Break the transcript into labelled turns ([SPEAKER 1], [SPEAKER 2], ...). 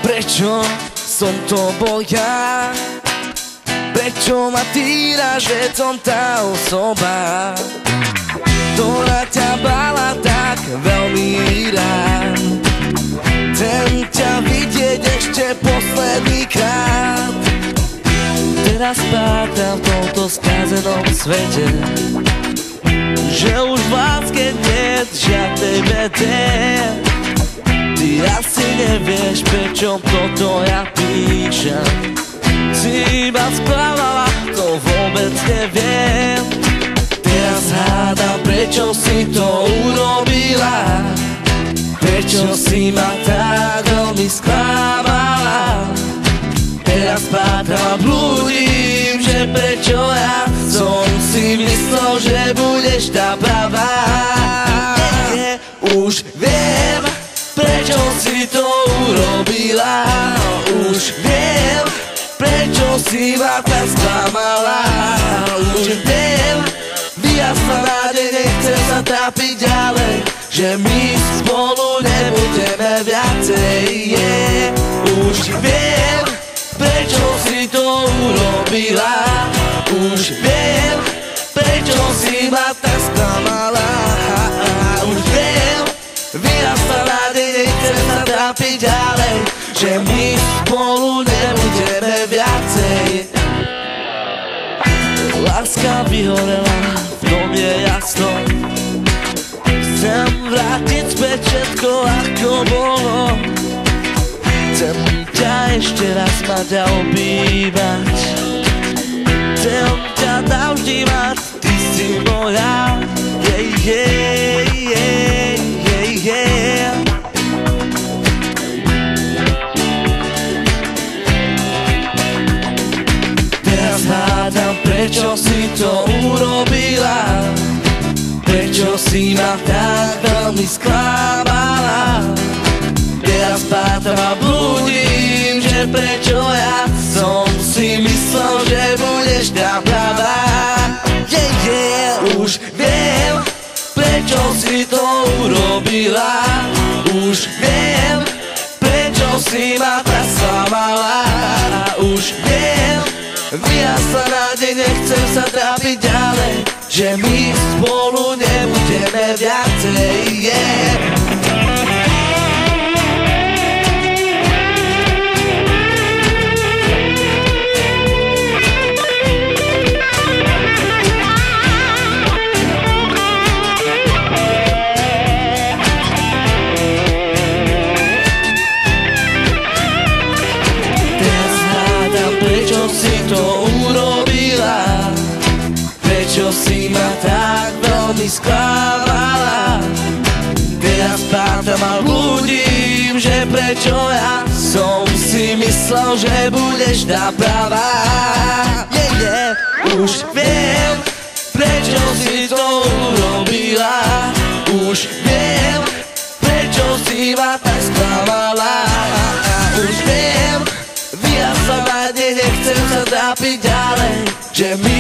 [SPEAKER 1] Prečo som to bol ja? Prečo ma týraš, že som tá osoba, ktorá ťa bála tak veľmi rád? Chcem ťa vidieť ešte posledný krát. Teraz pátram v tomto skazenom svete, že už v láske niet žiadnej vede. Ty asi nevieš, prečo toto ja píšem. Si iba správala, to vôbec neviem. Teraz hádam, prečo si to urobila, prečo si ma tak veľmi sklamala. Teraz pátram a blúdim, že prečo ja som si myslel, že budeš tá pravá. Už viem, prečo si to urobila. Už viem, prečo si ma tak sklamala. Už viem, vyjasná nádej, nechcem sa trápiť ďalej, že my spolu nebudeme viacej. Už viem, prečo si to urobila. Už viem, prečo si ma tak sklamala. Už viem, vyjasná nádej, nechcem sa trápiť ďalej, že my spolu nebudeme viacej. Láska vyhorela, v tom je jasno. Chcem vrátiť späť všetko, ako bolo. Chcem ťa ešte raz mať a obývať. Chcem ťa navždy mať, ty si moja. Teraz hádam, prečo si to urobila, prečo si ma tak veľmi sklamala. Teraz pátram a blúdim, že prečo ja som si myslel, že budeš tá pravá. Už viem, prečo si to urobila. Už viem, prečo si ma tak sklamala. Už viem, vyjasná nádej, nechcem sa trápiť ďalej, že my spolu nebudeme viacej. Prečo si ma tak veľmi sklamala. Teraz pátram a blúdim, že prečo ja som si myslel, že budeš tá pravá. Už viem, prečo si to urobila. Už viem, prečo si ma tak sklamala. Už viem, vyjasná nádej, nechcem sa trápiť ďalej, že my